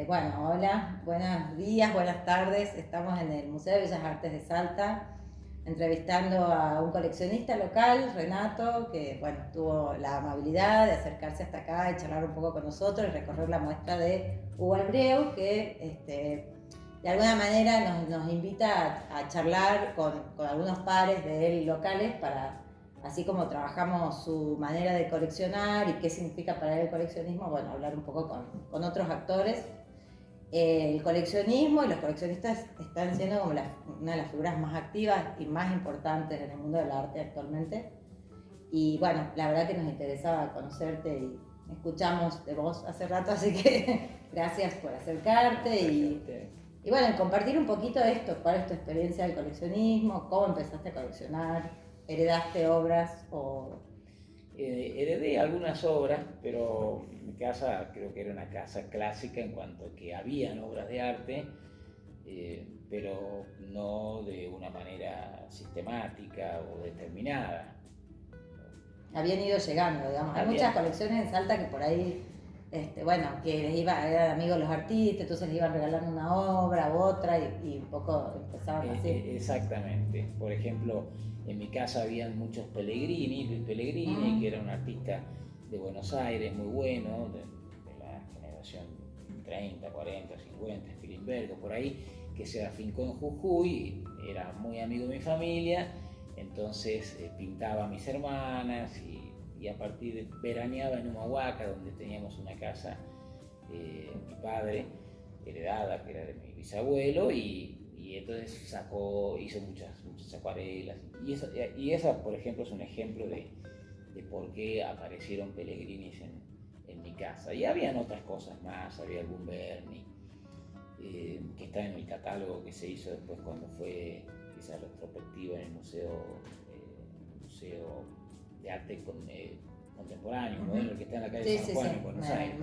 Bueno, hola, buenos días, buenas tardes. Estamos en el Museo de Bellas Artes de Salta entrevistando a un coleccionista local, Renato, que tuvo la amabilidad de acercarse hasta acá y charlar un poco con nosotros y recorrer la muestra de Hugo Albreu, que de alguna manera nos invita a charlar con algunos pares de él locales para, así como trabajamos su manera de coleccionar y qué significa para él el coleccionismo, hablar un poco con otros actores. El coleccionismo y los coleccionistas están siendo como una de las figuras más activas y más importantes en el mundo del arte actualmente. Y la verdad que nos interesaba conocerte y escuchamos de vos hace rato, así que gracias por acercarte y compartir un poquito de esto. ¿Cuál es tu experiencia del coleccionismo? ¿Cómo empezaste a coleccionar? ¿Heredaste obras o...? Heredé algunas obras, pero mi casa creo que era una casa clásica en cuanto a que habían obras de arte, pero no de una manera sistemática o determinada. Habían ido llegando, digamos. Hay muchas colecciones en Salta que por ahí, que eran amigos los artistas, entonces les iban regalando una obra u otra y un poco empezaban así. Exactamente. Por ejemplo, en mi casa habían muchos Pellegrini, Luis Pellegrini, que era un artista de Buenos Aires muy bueno, de la generación 30, 40, 50, Spilimbergo, por ahí, que se afincó en Jujuy, era muy amigo de mi familia, entonces pintaba a mis hermanas y a partir de veraneaba en Humahuaca, donde teníamos una casa, mi padre, heredada, que era de mi bisabuelo, y entonces hizo muchas acuarelas. Y esa, por ejemplo, es un ejemplo de por qué aparecieron Pellegrinis en mi casa. Y habían otras cosas más, había algún Berni, que está en el catálogo que se hizo después cuando fue esa retrospectiva en el Museo de Arte Contemporáneo, modelo, que está en la calle San Juan, en Buenos Aires.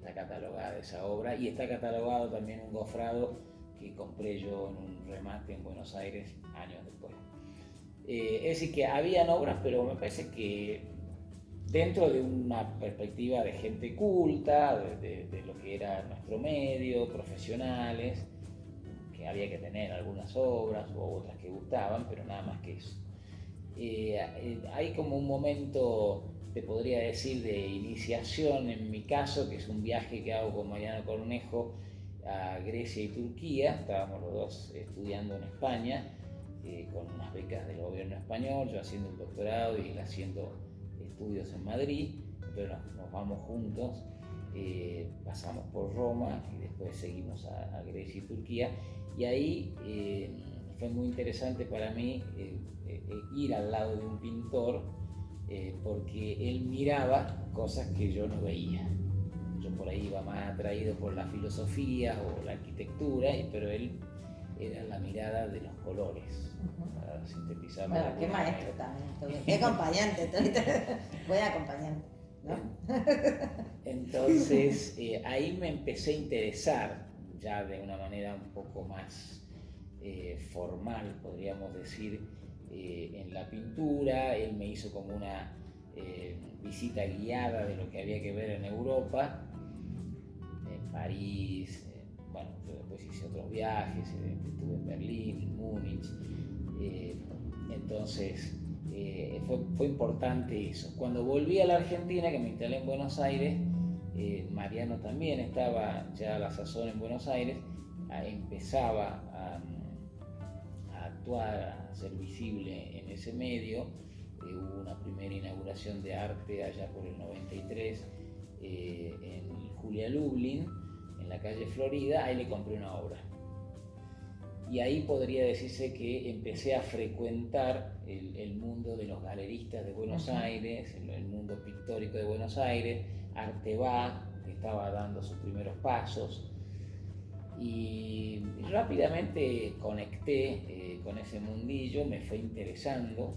Está catalogada esa obra, y está catalogado también un gofrado que compré yo en un remate en Buenos Aires años después. Es decir, que habían obras, pero me parece que dentro de una perspectiva de gente culta, de lo que era nuestro medio, profesionales, que había que tener algunas obras o otras que gustaban, pero nada más que eso. Hay como un momento, te podría decir, de iniciación en mi caso, que es un viaje que hago con Mariano Cornejo a Grecia y Turquía. Estábamos los dos estudiando en España, con unas becas del gobierno español, yo haciendo el doctorado y él haciendo estudios en Madrid. Entonces nos vamos juntos, pasamos por Roma y después seguimos a Grecia y Turquía, y ahí fue muy interesante para mí ir al lado de un pintor, porque él miraba cosas que yo no veía. Yo por ahí iba más atraído por la filosofía o la arquitectura, pero él era la mirada de los colores, para sintetizarlo. Bueno, qué maestro también, qué acompañante, buen acompañante, ¿no? Entonces ahí me empecé a interesar ya de una manera un poco más formal, podríamos decir, en la pintura. Él me hizo como una visita guiada de lo que había que ver en Europa, en París. Yo después hice otros viajes, estuve en Berlín, en Múnich, entonces fue importante eso. Cuando volví a la Argentina, que me instalé en Buenos Aires, Mariano también estaba ya a la sazón en Buenos Aires, empezaba a actuar, a ser visible en ese medio. Hubo una primera inauguración de arte allá por el 93 en Julia Lublin, en la calle Florida. Ahí le compré una obra. Y ahí podría decirse que empecé a frecuentar el mundo de los galeristas de Buenos Aires, el mundo pictórico de Buenos Aires. Arteba, que estaba dando sus primeros pasos, y rápidamente conecté con ese mundillo, me fue interesando,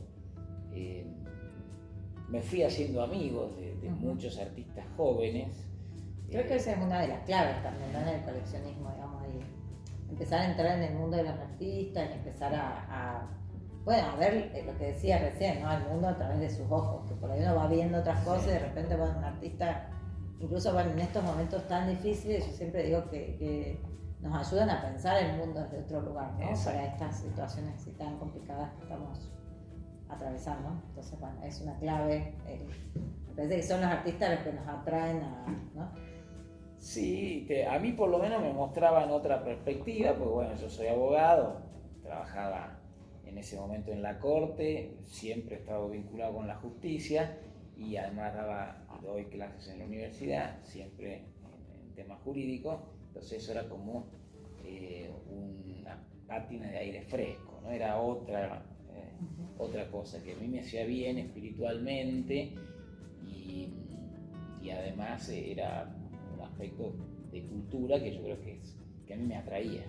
me fui haciendo amigos de muchos artistas jóvenes. Creo que esa es una de las claves también, ¿no?, en el coleccionismo, digamos, ahí. Empezar a entrar en el mundo de los artistas y empezar a ver lo que decía recién, ¿no?, al mundo a través de sus ojos, que por ahí uno va viendo otras cosas y de repente un artista incluso bueno, en estos momentos tan difíciles, yo siempre digo que nos ayudan a pensar el mundo desde otro lugar, ¿no? Exacto. Para estas situaciones así tan complicadas que estamos atravesando. Entonces, bueno, es una clave. Me parece que son los artistas los que nos atraen ¿no? Sí, a mí por lo menos me mostraban otra perspectiva, porque bueno, yo soy abogado, trabajaba en ese momento en la corte, siempre he estado vinculado con la justicia y además doy clases en la universidad, siempre en temas jurídicos, entonces eso era como una pátina de aire fresco, ¿no? Era otra cosa que a mí me hacía bien espiritualmente y además era un aspecto de cultura que yo creo que a mí me atraía.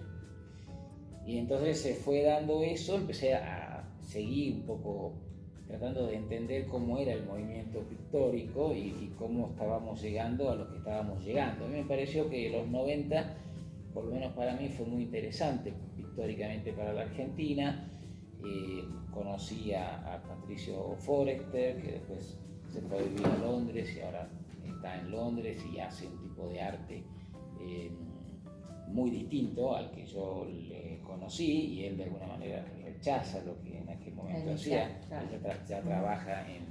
Y entonces se fue dando eso, empecé a seguir un poco tratando de entender cómo era el movimiento pictórico y cómo estábamos llegando a lo que estábamos llegando. A mí me pareció que los 90, por lo menos para mí, fue muy interesante pictóricamente para la Argentina. Conocí a Patricio Forester, que después se fue a vivir a Londres y ahora está en Londres y hace un tipo de arte muy distinto al que yo le conocí, y él de alguna manera rechaza lo que en aquel momento hacía. Claro. Él ya trabaja en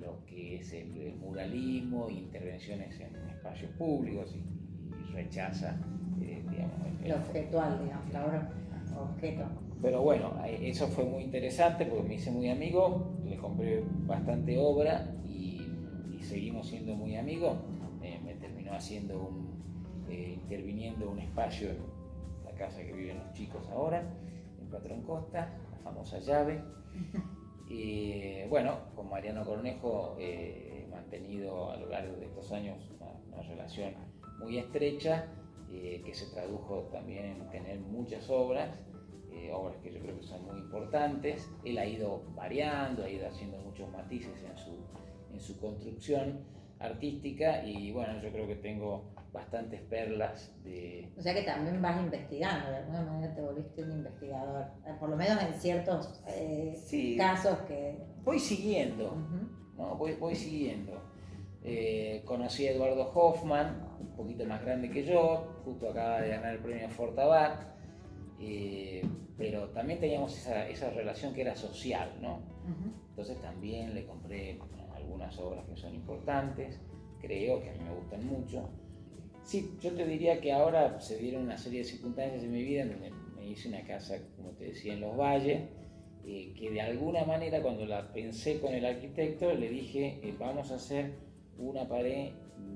lo que es el muralismo, intervenciones en espacios públicos y rechaza, digamos, lo objetual, digamos, la obra objeto. Pero bueno, eso fue muy interesante porque me hice muy amigo, le compré bastante obra y seguimos siendo muy amigos. Me terminó haciendo interviniendo un espacio en la casa que viven los chicos ahora, en Patrón Costa, la famosa llave. Bueno, con Mariano Cornejo he mantenido a lo largo de estos años una relación muy estrecha, que se tradujo también en tener muchas obras que yo creo que son muy importantes. Él ha ido variando, ha ido haciendo muchos matices en su construcción artística y bueno, yo creo que tengo bastantes perlas de... O sea que también vas investigando, de alguna manera te volviste un investigador, por lo menos en ciertos sí, casos que... Voy siguiendo, ¿no? Voy siguiendo. Conocí a Eduardo Hoffman, un poquito más grande que yo, justo acaba de ganar el premio Fortabat, pero también teníamos esa relación que era social, ¿no? Entonces también le compré algunas obras que son importantes, creo que a mí me gustan mucho. Sí, yo te diría que ahora se dieron una serie de circunstancias en mi vida en donde me hice una casa, como te decía, en Los Valles, que de alguna manera cuando la pensé con el arquitecto le dije, vamos a hacer una pared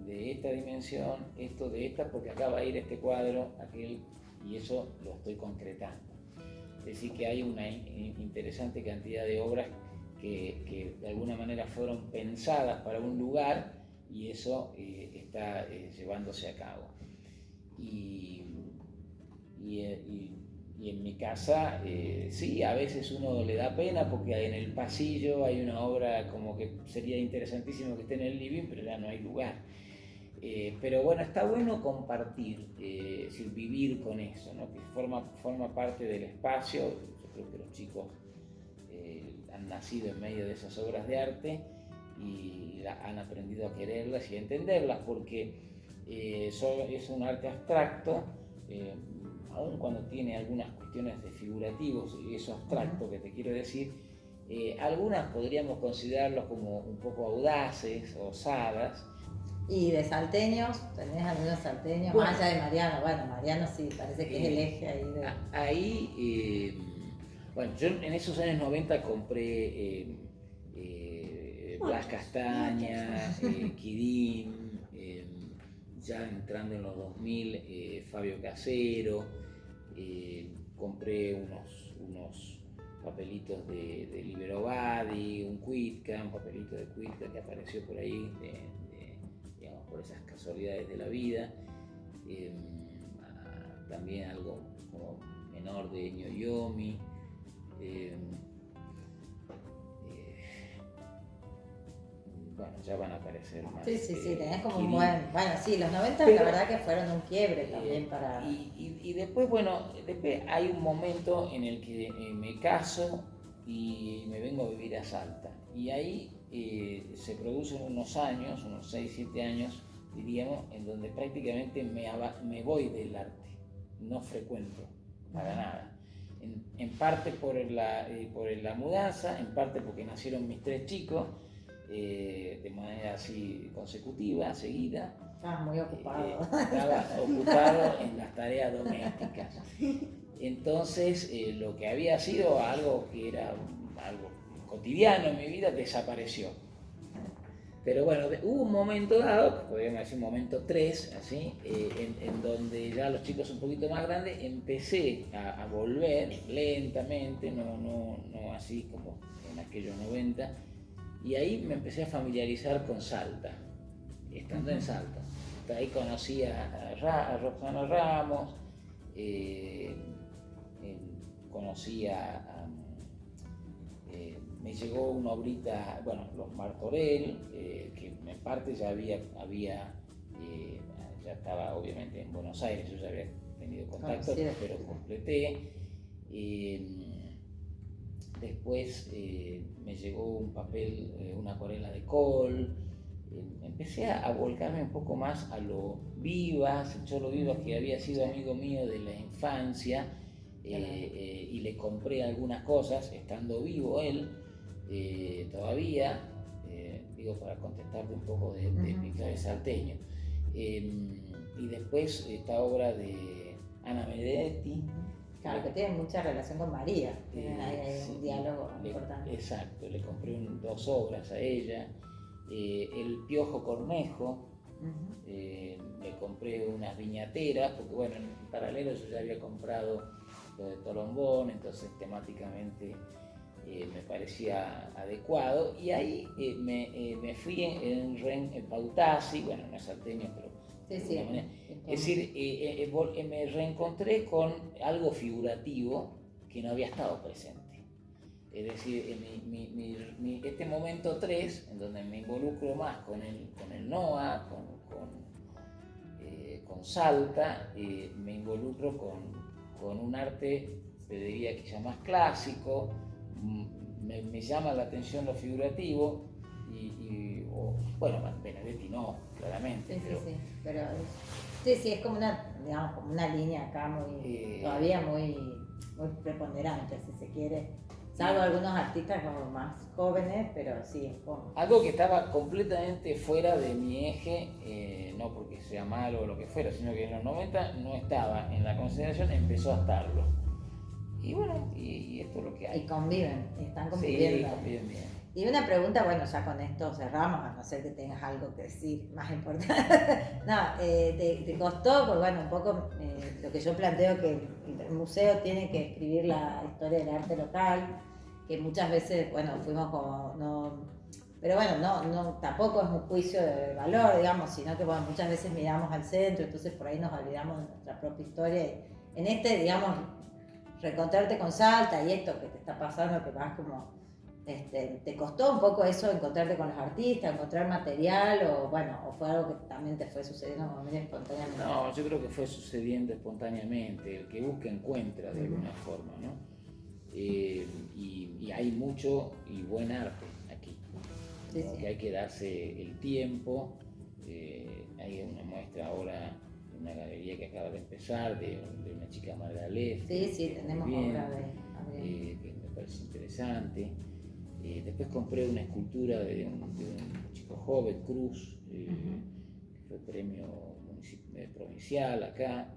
de esta dimensión, esto de esta, porque acá va a ir este cuadro, aquel, y eso lo estoy concretando. Es decir, que hay una interesante cantidad de obras que de alguna manera fueron pensadas para un lugar y eso está llevándose a cabo. Y en mi casa, sí, a veces uno le da pena porque en el pasillo hay una obra como que sería interesantísimo que esté en el living, pero ya no hay lugar. Pero bueno, está bueno compartir, es decir, vivir con eso, ¿no? Que forma parte del espacio. Yo creo que los chicos han nacido en medio de esas obras de arte y han aprendido a quererlas y a entenderlas, porque es un arte abstracto, aun cuando tiene algunas cuestiones de figurativos, y eso abstracto que te quiero decir, algunas podríamos considerarlos como un poco audaces, osadas. ¿Y de salteños? ¿Tenés algunos salteños? Bueno, más allá de Mariano. Bueno, Mariano sí, parece que es el eje ahí de... Ahí, bueno, yo en esos años 90 compré Blas Castaña, Quidín, ya entrando en los 2000, Fabio Casero, compré unos papelitos de Libero Badi, un papelito de Cuitca que apareció por ahí, digamos, por esas casualidades de la vida. También algo como menor de Ñoyomi. Bueno, ya van a aparecer más. Sí, tenés como un buen... Bueno, sí, los 90 la verdad que fueron un quiebre también para... Y después, bueno, después hay un momento en el que me caso y me vengo a vivir a Salta. Y ahí se producen unos años, unos 6, 7 años, diríamos, en donde prácticamente me voy del arte, no frecuento para nada. En parte por la mudanza, en parte porque nacieron mis 3 chicos, de manera así consecutiva, seguida. Estabas muy ocupado. Estaba ocupado en las tareas domésticas. Entonces, lo que había sido algo que era algo cotidiano en mi vida desapareció. Pero bueno, hubo un momento dado, podríamos decir un momento 3, así, en donde ya los chicos un poquito más grandes, empecé a volver lentamente, no así como en aquellos 90, y ahí me empecé a familiarizar con Salta, estando en Salta. Ahí conocí a Roxana Ramos, conocí me llegó una obrita, bueno, los Martorell, que en parte ya ya estaba obviamente en Buenos Aires, yo ya había tenido contacto, pero completé. Después me llegó un papel, una acuarela de Col. Empecé a volcarme un poco más a lo Vivas, el Cholo Vivas, que había sido amigo mío de la infancia, y le compré algunas cosas, estando vivo él, todavía, digo, para contestarte un poco de mi clave salteño. Y después esta obra de Ana Benedetti. Claro, que tiene mucha relación con María, tienen ahí un diálogo importante. Exacto, le compré 2 obras a ella. El Piojo Cornejo, le compré unas viñateras, porque bueno, en paralelo yo ya había comprado lo de Tolombón, entonces temáticamente me parecía adecuado, y ahí me fui en Pautasi, bueno, no es salteño, pero de alguna manera. Es decir, me reencontré con algo figurativo que no había estado presente. Es decir, este momento 3, en donde me involucro más con el NOA, con Salta, me involucro con un arte, te diría que ya más clásico, me llama la atención lo figurativo, bueno, Benedetti no, claramente. Sí, es como una línea acá todavía muy preponderante, si se quiere. Salvo algunos artistas como más jóvenes, pero sí, es como... Algo que estaba completamente fuera de mi eje, no porque sea malo o lo que fuera, sino que en los 90 no estaba en la consideración, empezó a estarlo. Y bueno, y esto es lo que hay. Y están conviviendo. Sí, conviven bien. Y una pregunta, bueno, ya con esto cerramos, a no ser que tengas algo que decir más importante. No, ¿te costó? Pues bueno, un poco lo que yo planteo, que el museo tiene que escribir la historia del arte local, que muchas veces, bueno, fuimos como, no, pero bueno, no, tampoco es un juicio de valor, digamos, sino que bueno, muchas veces miramos al centro, entonces por ahí nos olvidamos de nuestra propia historia. Y en digamos, reencontrarte con Salta y esto que te está pasando, que vas como... ¿te costó un poco eso, encontrarte con los artistas, encontrar material, o fue algo que también te fue sucediendo como muy espontáneamente? No, yo creo que fue sucediendo espontáneamente, el que busca encuentra de alguna forma, ¿no? Y hay mucho y buen arte aquí, que hay que darse el tiempo. Hay una muestra ahora en una galería que acaba de empezar de una chica Margalef. Sí, tenemos obra que me parece interesante. Después compré una escultura de un chico joven, Cruz, que fue premio provincial acá.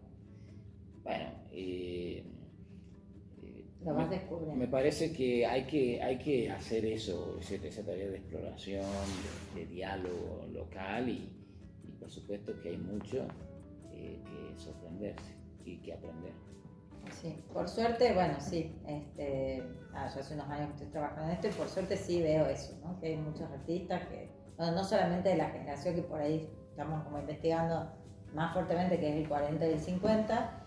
Bueno, lo vas descubriendo. Me parece que hay que hacer eso, esa tarea de exploración, de diálogo local, y por supuesto que hay mucho que sorprenderse y que aprender. Sí, por suerte, bueno, sí, yo hace unos años que estoy trabajando en esto y por suerte sí veo eso, ¿no? Que hay muchos artistas que, no solamente de la generación que por ahí estamos como investigando más fuertemente, que es el 40 y el 50,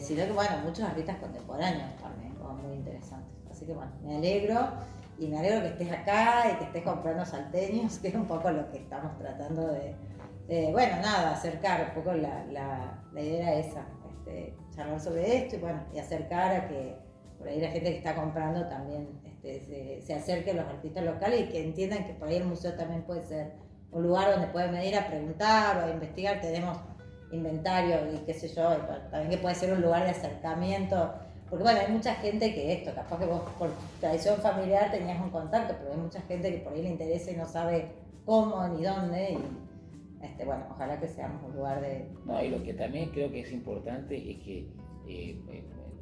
sino que, bueno, muchos artistas contemporáneos también, como muy interesantes. Así que, bueno, me alegro que estés acá y que estés comprando salteños, que es un poco lo que estamos tratando de acercar un poco la idea esa. Charlar sobre esto y acercar a que por ahí la gente que está comprando también se acerque a los artistas locales y que entiendan que por ahí el museo también puede ser un lugar donde pueden venir a preguntar o a investigar. Tenemos inventario y qué sé yo, y también que puede ser un lugar de acercamiento. Porque bueno, hay mucha gente que esto, capaz que vos por tradición familiar tenías un contacto, pero hay mucha gente que por ahí le interesa y no sabe cómo ni dónde. Y bueno, ojalá que seamos un lugar de... No, y lo que también creo que es importante es que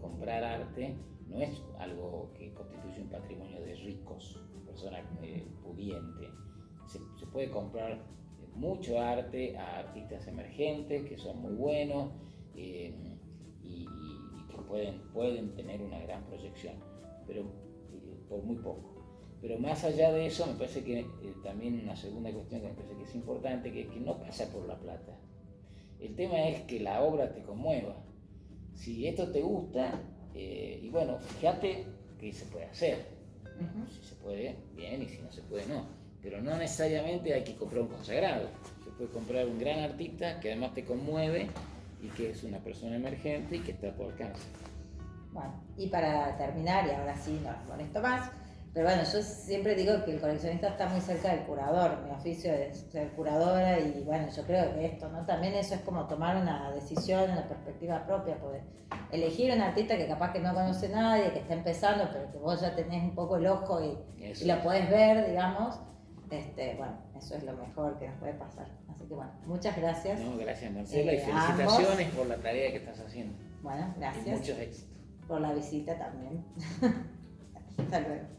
comprar arte no es algo que constituye un patrimonio de ricos, personas pudientes. Se puede comprar mucho arte a artistas emergentes que son muy buenos y que pueden tener una gran proyección, pero por muy poco. Pero más allá de eso, me parece que también una segunda cuestión que me parece que es importante, que es que no pasa por la plata. El tema es que la obra te conmueva. Si esto te gusta, y bueno, fíjate qué se puede hacer. Si se puede, bien, y si no se puede, no. Pero no necesariamente hay que comprar un consagrado. Se puede comprar un gran artista que además te conmueve y que es una persona emergente y que está por alcance. Bueno, y para terminar, y ahora sí no molesto más, pero bueno, yo siempre digo que el coleccionista está muy cerca del curador. Mi oficio es ser curadora y bueno, yo creo que esto, ¿no? También eso es como tomar una decisión, una perspectiva propia, poder elegir un artista que capaz que no conoce nadie, que está empezando, pero que vos ya tenés un poco el ojo y lo podés ver, digamos. Bueno, eso es lo mejor que nos puede pasar. Así que bueno, muchas gracias. No, gracias Marcela y felicitaciones por la tarea que estás haciendo. Bueno, gracias. Y muchos éxitos. Por la visita también. Hasta luego.